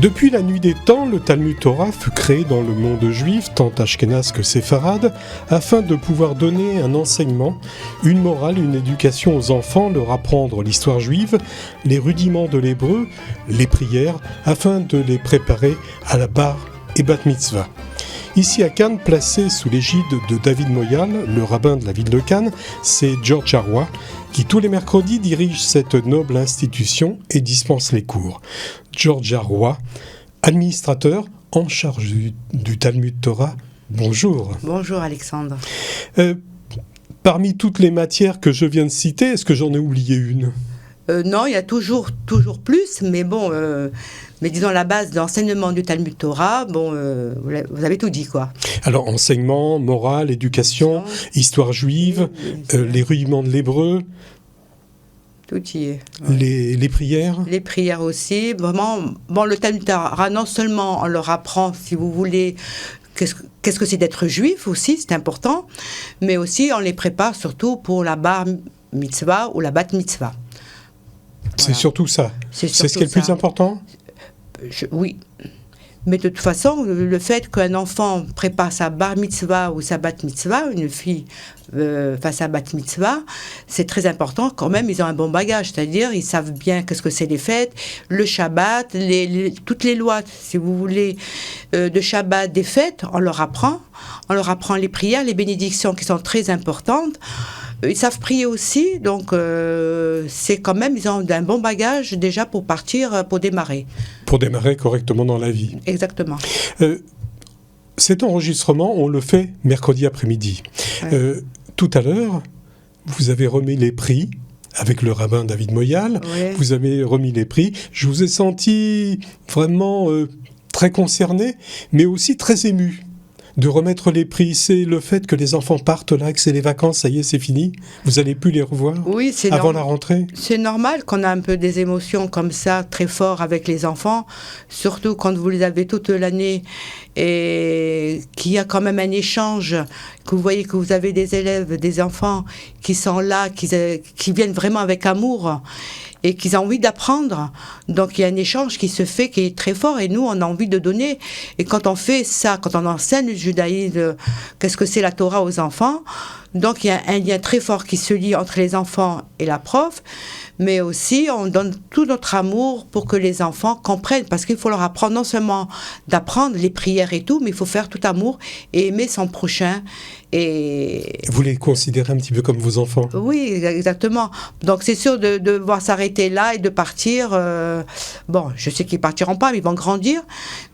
Depuis la nuit des temps, le Talmud Torah fut créé dans le monde juif, tant ashkénaze que séfarade, afin de pouvoir donner un enseignement, une morale, une éducation aux enfants, leur apprendre l'histoire juive, les rudiments de l'hébreu, les prières, afin de les préparer à la bar et bat mitzvah. Ici à Cannes, placé sous l'égide de David Moyal, le rabbin de la ville de Cannes, c'est George Arroy qui tous les mercredis dirige cette noble institution et dispense les cours. George Arroy, administrateur en charge du Talmud Torah. Bonjour. Bonjour Alexandre. Parmi toutes les matières que je viens de citer, est-ce que j'en ai oublié une ? Non, il y a toujours plus, mais bon, mais disons la base de l'enseignement du Talmud Torah, bon, vous avez tout dit, quoi. Alors, enseignement, morale, éducation, histoire juive, les rudiments de l'hébreu. Tout y est. Ouais. Les prières. Les prières aussi, vraiment. Bon, le Talmud Torah, non seulement on leur apprend, si vous voulez, qu'est-ce que c'est d'être juif aussi, c'est important, mais aussi on les prépare surtout pour la bar mitzvah ou la bat mitzvah. C'est Voilà. surtout ça. C'est ce qui est le plus important ? Oui. Mais de toute façon, le fait qu'un enfant prépare sa bar mitzvah ou sa bat mitzvah, une fille fasse sa bat mitzvah, c'est très important quand même, ils ont un bon bagage, c'est-à-dire ils savent bien qu'est-ce que c'est les fêtes, le Shabbat, toutes les lois, si vous voulez, de Shabbat, des fêtes, on leur apprend les prières, les bénédictions qui sont très importantes. Ils savent prier aussi, donc c'est quand même, ils ont un bon bagage déjà pour partir, pour démarrer. Pour démarrer correctement dans la vie. Exactement. Cet enregistrement, on le fait mercredi après-midi. Ouais. Tout à l'heure, vous avez remis les prix avec le rabbin David Moyal. Ouais. Vous avez remis les prix. Je vous ai senti vraiment très concerné, mais aussi très ému. De remettre les prix, c'est le fait que les enfants partent là, que c'est les vacances, ça y est, c'est fini. Vous n'allez plus les revoir avant la rentrée. C'est normal qu'on a un peu des émotions comme ça, très fortes avec les enfants, surtout quand vous les avez toute l'année et qu'il y a quand même un échange, que vous voyez que vous avez des élèves, des enfants qui sont là, qui viennent vraiment avec amour et qu'ils ont envie d'apprendre. Donc il y a un échange qui se fait, qui est très fort, et nous, on a envie de donner. Et quand on fait ça, quand on enseigne le judaïsme, qu'est-ce que c'est la Torah aux enfants, donc il y a un lien très fort qui se lie entre les enfants et la prof, mais aussi on donne tout notre amour pour que les enfants comprennent, parce qu'il faut leur apprendre non seulement d'apprendre les prières et tout, mais il faut faire tout amour et aimer son prochain. Et vous les considérez un petit peu comme vos enfants. Oui, exactement. Donc c'est sûr de devoir s'arrêter là et de partir. Bon, je sais qu'ils partiront pas, mais ils vont grandir.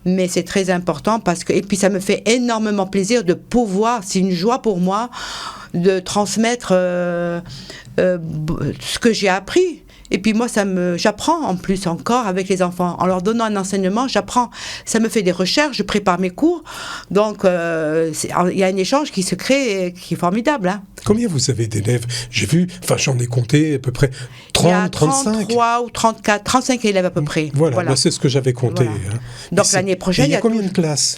Mais c'est très important et puis ça me fait énormément plaisir de pouvoir, c'est une joie pour moi, de transmettre ce que j'ai appris. Et puis moi, j'apprends en plus encore avec les enfants. En leur donnant un enseignement, j'apprends. Ça me fait des recherches, je prépare mes cours. Donc, il y a un échange qui se crée et qui est formidable. Hein. Combien vous avez d'élèves ? J'ai vu, j'en ai compté à peu près 30, il y a 35 33 ou 34, 35 élèves à peu près. Voilà. Bah, c'est ce que j'avais compté. Voilà. Hein. Donc l'année prochaine, il y a combien de classes ?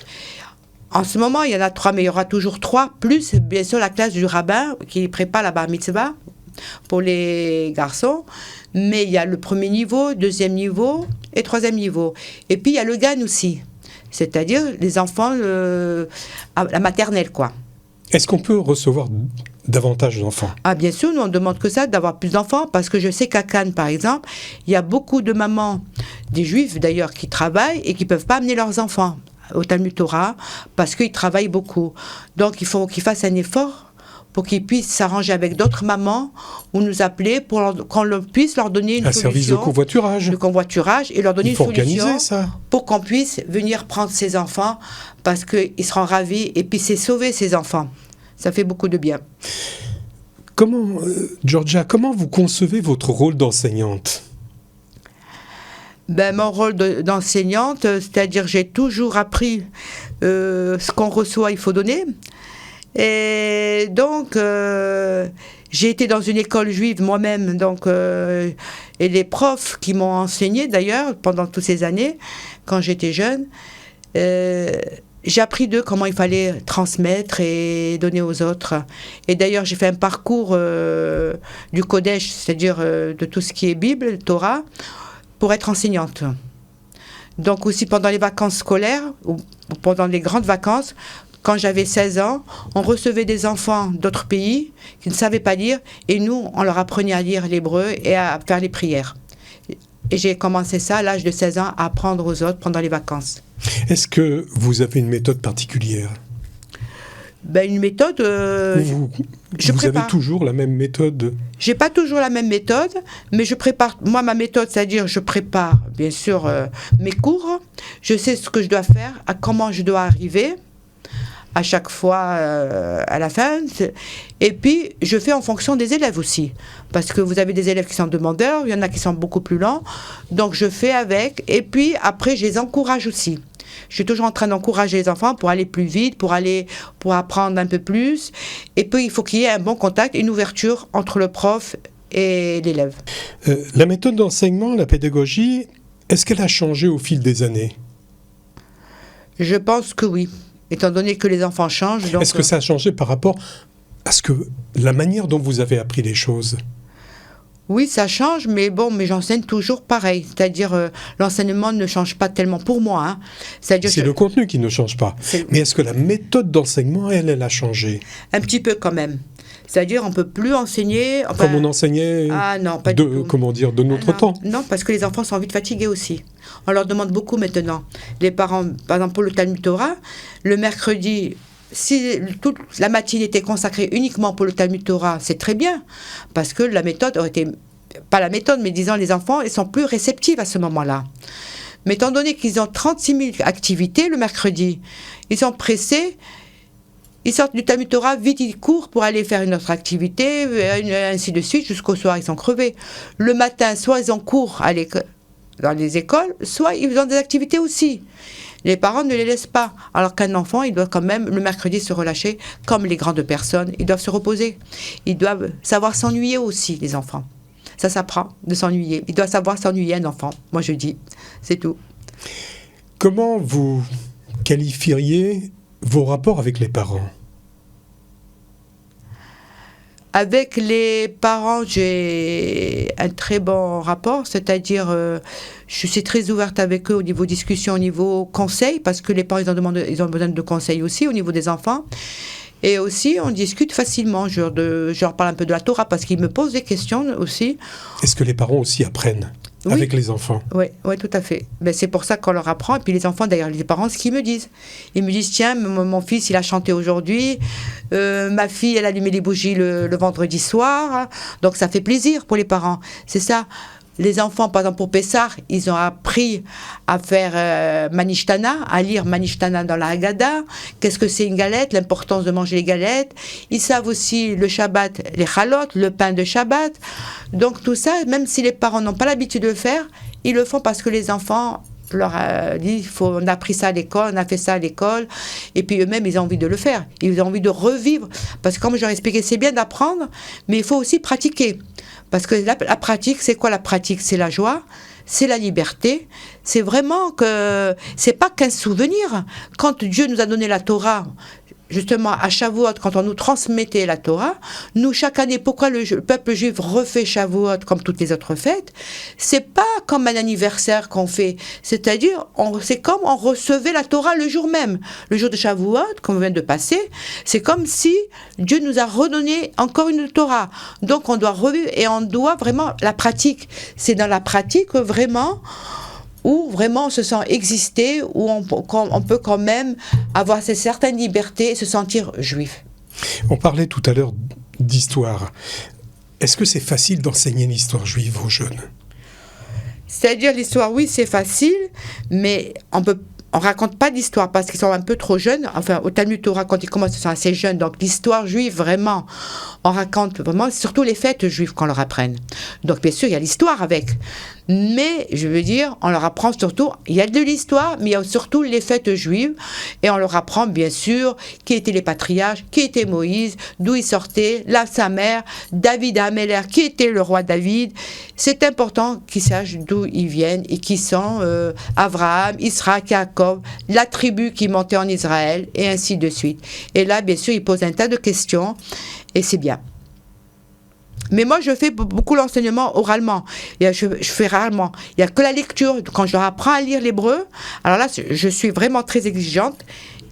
En ce moment, il y en a 3, mais il y aura toujours 3, plus bien sûr la classe du rabbin qui prépare la bar mitzvah pour les garçons. Mais il y a le premier niveau, deuxième niveau et troisième niveau. Et puis il y a le GAN aussi, c'est-à-dire les enfants à la maternelle, quoi. Est-ce qu'on peut recevoir davantage d'enfants ? Ah, bien sûr, nous on demande que ça, d'avoir plus d'enfants, parce que je sais qu'à Cannes, par exemple, il y a beaucoup de mamans, des juifs d'ailleurs, qui travaillent et qui ne peuvent pas amener leurs enfants au Talmud Torah, parce qu'ils travaillent beaucoup. Donc il faut qu'ils fassent un effort pour qu'ils puissent s'arranger avec d'autres mamans ou nous appeler pour qu'on puisse leur donner une solution. Un service de covoiturage. De covoiturage et leur donner une solution organiser ça. Pour qu'on puisse venir prendre ces enfants parce qu'ils seront ravis et puis c'est sauver ces enfants. Ça fait beaucoup de bien. Georgia, comment vous concevez votre rôle d'enseignante ? Mon rôle d'enseignante, c'est-à-dire j'ai toujours appris ce qu'on reçoit, il faut donner. Et donc, j'ai été dans une école juive moi-même, donc, et les profs qui m'ont enseigné d'ailleurs pendant toutes ces années, quand j'étais jeune, j'ai appris d'eux comment il fallait transmettre et donner aux autres. Et d'ailleurs, j'ai fait un parcours du Kodesh, c'est-à-dire de tout ce qui est Bible, Torah, pour être enseignante. Donc aussi pendant les vacances scolaires, ou pendant les grandes vacances, quand j'avais 16 ans, on recevait des enfants d'autres pays qui ne savaient pas lire, et nous, on leur apprenait à lire l'hébreu et à faire les prières. Et j'ai commencé ça à l'âge de 16 ans, à apprendre aux autres pendant les vacances. Est-ce que vous avez une méthode particulière ? Une méthode, Vous avez toujours la même méthode ? J'ai pas toujours la même méthode, mais je prépare, moi ma méthode, c'est-à-dire je prépare bien sûr mes cours, je sais ce que je dois faire, à comment je dois arriver, à chaque fois à la fin, et puis je fais en fonction des élèves aussi, parce que vous avez des élèves qui sont demandeurs, il y en a qui sont beaucoup plus lents, donc je fais avec, et puis après je les encourage aussi. Je suis toujours en train d'encourager les enfants pour aller plus vite, pour apprendre un peu plus. Et puis, il faut qu'il y ait un bon contact, une ouverture entre le prof et l'élève. La méthode d'enseignement, la pédagogie, est-ce qu'elle a changé au fil des années ? Je pense que oui, étant donné que les enfants changent. Donc, est-ce que ça a changé par rapport à la manière dont vous avez appris les choses ? Oui, ça change, mais j'enseigne toujours pareil. C'est-à-dire, l'enseignement ne change pas tellement pour moi. Hein. C'est le contenu qui ne change pas. Mais est-ce que la méthode d'enseignement, elle a changé ? Un petit peu quand même. C'est-à-dire, on ne peut plus enseigner... comme on enseignait de notre temps. Non, parce que les enfants sont vite fatigués aussi. On leur demande beaucoup maintenant. Les parents, par exemple, pour le Talmud Torah, le mercredi... Si toute la matinée était consacrée uniquement pour le Talmud Torah, c'est très bien, parce que la méthode aurait été, pas la méthode, mais disons les enfants, ils sont plus réceptifs à ce moment-là. Mais étant donné qu'ils ont 36 000 activités le mercredi, ils sont pressés, ils sortent du Talmud Torah, vite ils courent pour aller faire une autre activité, ainsi de suite, jusqu'au soir ils sont crevés. Le matin, soit ils ont cours dans les écoles, soit ils ont des activités aussi. Les parents ne les laissent pas. Alors qu'un enfant, il doit quand même le mercredi se relâcher, comme les grandes personnes. Ils doivent se reposer. Ils doivent savoir s'ennuyer aussi, les enfants. Ça s'apprend de s'ennuyer. Il doit savoir s'ennuyer, un enfant. Moi, je dis, c'est tout. Comment vous qualifieriez vos rapports avec les parents ? Avec les parents, j'ai un très bon rapport, c'est-à-dire je suis très ouverte avec eux au niveau discussion, au niveau conseil, parce que les parents ils ont besoin de conseils aussi au niveau des enfants. Et aussi, on discute facilement, je leur parle un peu de la Torah, parce qu'ils me posent des questions aussi. Est-ce que les parents aussi apprennent ? Oui. Avec les enfants. Oui, tout à fait. C'est pour ça qu'on leur apprend. Et puis les enfants, d'ailleurs, les parents, ce qu'ils me disent. Ils me disent, tiens, mon fils, il a chanté aujourd'hui. Ma fille, elle a allumé les bougies le vendredi soir. Donc ça fait plaisir pour les parents. C'est ça. Les enfants, par exemple, pour Pessah, ils ont appris à faire Manishtana, à lire Manishtana dans la Haggadah. Qu'est-ce que c'est une galette, l'importance de manger les galettes. Ils savent aussi le Shabbat, les chalot, le pain de Shabbat. Donc tout ça, même si les parents n'ont pas l'habitude de le faire, ils le font parce que les enfants leur disent, on a appris ça à l'école, on a fait ça à l'école. Et puis eux-mêmes, ils ont envie de le faire. Ils ont envie de revivre. Parce que comme je leur ai expliqué, c'est bien d'apprendre, mais il faut aussi pratiquer. Parce que la pratique, c'est quoi la pratique ? C'est la joie, c'est la liberté, c'est vraiment que c'est pas qu'un souvenir. Quand Dieu nous a donné la Torah, justement à Shavuot, quand on nous transmettait la Torah, nous chaque année, pourquoi le peuple juif refait Shavuot comme toutes les autres fêtes ? C'est pas comme un anniversaire qu'on fait, c'est-à-dire c'est comme on recevait la Torah le jour même, le jour de Shavuot qu'on vient de passer, c'est comme si Dieu nous a redonné encore une Torah. Donc on doit revivre et on doit vraiment la pratique. C'est dans la pratique vraiment où vraiment on se sent exister, où on peut quand même avoir cette certaine liberté et se sentir juif. On parlait tout à l'heure d'histoire. Est-ce que c'est facile d'enseigner l'histoire juive aux jeunes ? C'est-à-dire l'histoire, oui, c'est facile, mais on raconte pas d'histoire parce qu'ils sont un peu trop jeunes. Enfin, au Talmud Torah, quand ils commencent, ils sont assez jeunes. Donc, l'histoire juive, vraiment, on raconte vraiment, surtout les fêtes juives qu'on leur apprenne. Donc, bien sûr, il y a l'histoire avec. Mais, je veux dire, on leur apprend surtout, il y a de l'histoire, mais il y a surtout les fêtes juives. Et on leur apprend, bien sûr, qui étaient les patriarches, qui était Moïse, d'où il sortait, sa mère, David Améler, qui était le roi David. C'est important qu'ils sachent d'où ils viennent et qui sont Abraham, Israël, Jacob, la tribu qui montait en Israël, et ainsi de suite. Et là, bien sûr, ils posent un tas de questions, et c'est bien. Mais moi, je fais beaucoup l'enseignement oralement. Je fais rarement. Il n'y a que la lecture. Quand je leur apprends à lire l'hébreu, alors là, je suis vraiment très exigeante.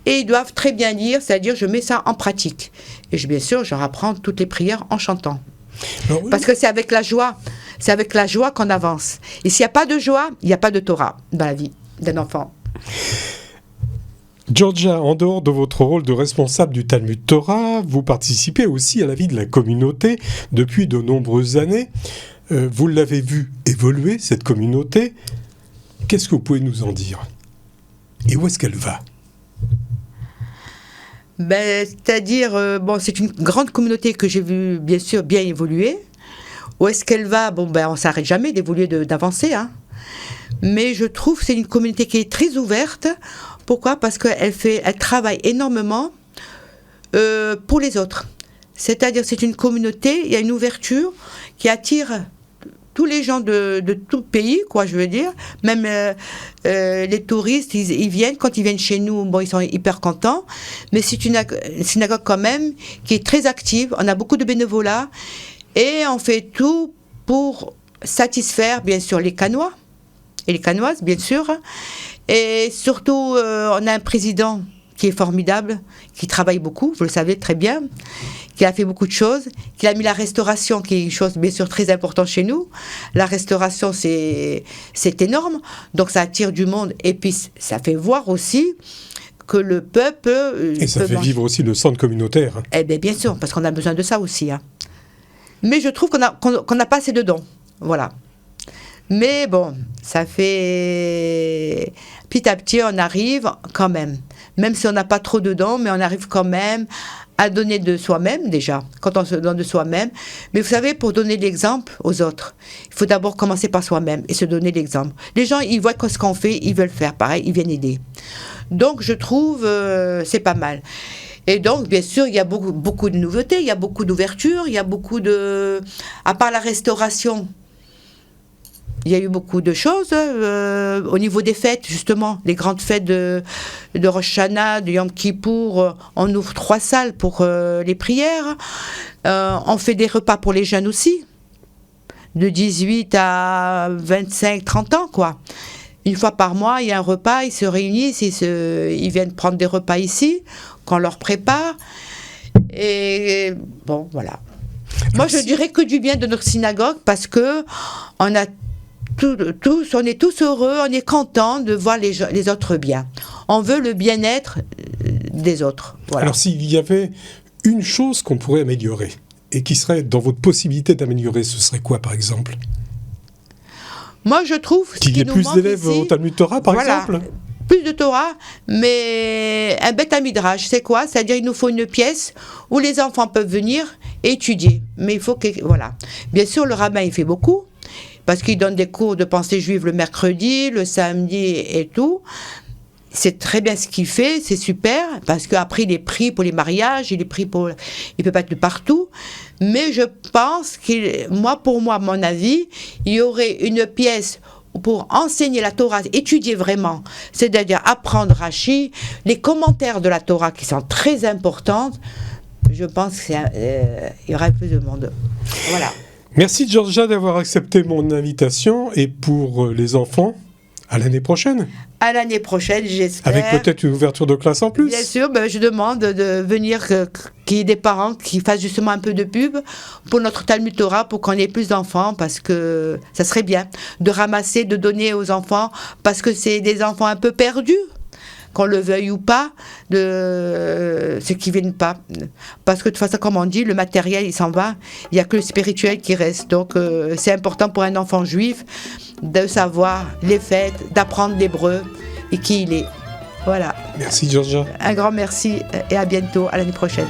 Et ils doivent très bien lire, c'est-à-dire je mets ça en pratique. Et bien sûr, je leur apprends toutes les prières en chantant. Alors, oui. Parce que c'est avec la joie. C'est avec la joie qu'on avance. Et s'il n'y a pas de joie, il n'y a pas de Torah dans la vie d'un enfant. Georgia, en dehors de votre rôle de responsable du Talmud Torah, vous participez aussi à la vie de la communauté depuis de nombreuses années. Vous l'avez vu évoluer, cette communauté. Qu'est-ce que vous pouvez nous en dire ? Et où est-ce qu'elle va ? C'est-à-dire, c'est une grande communauté que j'ai vue, bien sûr, bien évoluer. Où est-ce qu'elle va ? On ne s'arrête jamais d'évoluer, d'avancer. Hein. Mais je trouve que c'est une communauté qui est très ouverte. Pourquoi ? Parce qu'elle travaille énormément pour les autres. C'est-à-dire, c'est une communauté, il y a une ouverture qui attire tous les gens de tout pays, quoi, je veux dire. Même les touristes, ils viennent. Quand ils viennent chez nous, ils sont hyper contents. Mais c'est une synagogue quand même qui est très active. On a beaucoup de bénévolat. Et on fait tout pour satisfaire, bien sûr, les Canois et les Canoises, bien sûr. Et surtout, on a un président qui est formidable, qui travaille beaucoup, vous le savez très bien, qui a fait beaucoup de choses, qui a mis la restauration, qui est une chose bien sûr très importante chez nous. La restauration, c'est énorme, donc ça attire du monde. Et puis, ça fait voir aussi que le peuple... Et ça fait vivre aussi le centre communautaire. Eh bien, bien sûr, parce qu'on a besoin de ça aussi. Hein. Mais je trouve qu'on n'a pas assez de dons. Voilà. Mais bon, ça fait... Petit à petit, on arrive quand même. Même si on n'a pas trop de dons, mais on arrive quand même à donner de soi-même déjà, quand on se donne de soi-même. Mais vous savez, pour donner l'exemple aux autres, il faut d'abord commencer par soi-même et se donner l'exemple. Les gens, ils voient ce qu'on fait, ils veulent faire pareil, ils viennent aider. Donc, je trouve, c'est pas mal. Et donc, bien sûr, il y a beaucoup de nouveautés, il y a beaucoup d'ouverture, il y a beaucoup de... À part la restauration, il y a eu beaucoup de choses au niveau des fêtes, justement, les grandes fêtes de Rosh Hashanah, de Yom Kippour. On ouvre 3 salles pour les prières. On fait des repas pour les jeunes aussi, de 18 à 25, 30 ans, quoi. Une fois par mois, il y a un repas, ils se réunissent, ils viennent prendre des repas ici, qu'on leur prépare. Et bon, voilà. Moi, je dirais que du bien de notre synagogue, parce que on est tous heureux, on est contents de voir les autres bien. On veut le bien-être des autres. Voilà. Alors, s'il y avait une chose qu'on pourrait améliorer, et qui serait dans votre possibilité d'améliorer, ce serait quoi, par exemple ? Moi, je trouve qu'il y ait plus d'élèves au Talmud Torah, par exemple. Plus de Torah, mais un Beth Midrash, c'est quoi ? C'est-à-dire il nous faut une pièce où les enfants peuvent venir et étudier. Mais il faut que... Voilà. Bien sûr, le rabbin, il fait beaucoup, parce qu'il donne des cours de pensée juive le mercredi, le samedi et tout. C'est très bien ce qu'il fait, c'est super, parce qu'après, il est pris pour les mariages, il est pris pour... Il peut pas être de partout. Mais je pense pour moi, à mon avis, il y aurait une pièce pour enseigner la Torah, étudier vraiment, c'est-à-dire apprendre Rashi, les commentaires de la Torah qui sont très importantes. Je pense qu'il y aurait plus de monde. Voilà. Merci Georgia d'avoir accepté mon invitation, et pour les enfants, à l'année prochaine. À l'année prochaine, j'espère. Avec peut-être une ouverture de classe en plus. Bien sûr, je demande de venir, qu'il y ait des parents qui fassent justement un peu de pub pour notre Talmud Torah, pour qu'on ait plus d'enfants, parce que ça serait bien de ramasser, de donner aux enfants, parce que c'est des enfants un peu perdus, qu'on le veuille ou pas, de ceux qui ne viennent pas. Parce que de toute façon, comme on dit, le matériel, il s'en va, il n'y a que le spirituel qui reste. Donc, c'est important pour un enfant juif de savoir les fêtes, d'apprendre l'hébreu et qui il est. Voilà. Merci Georgia. Un grand merci et à bientôt, à l'année prochaine.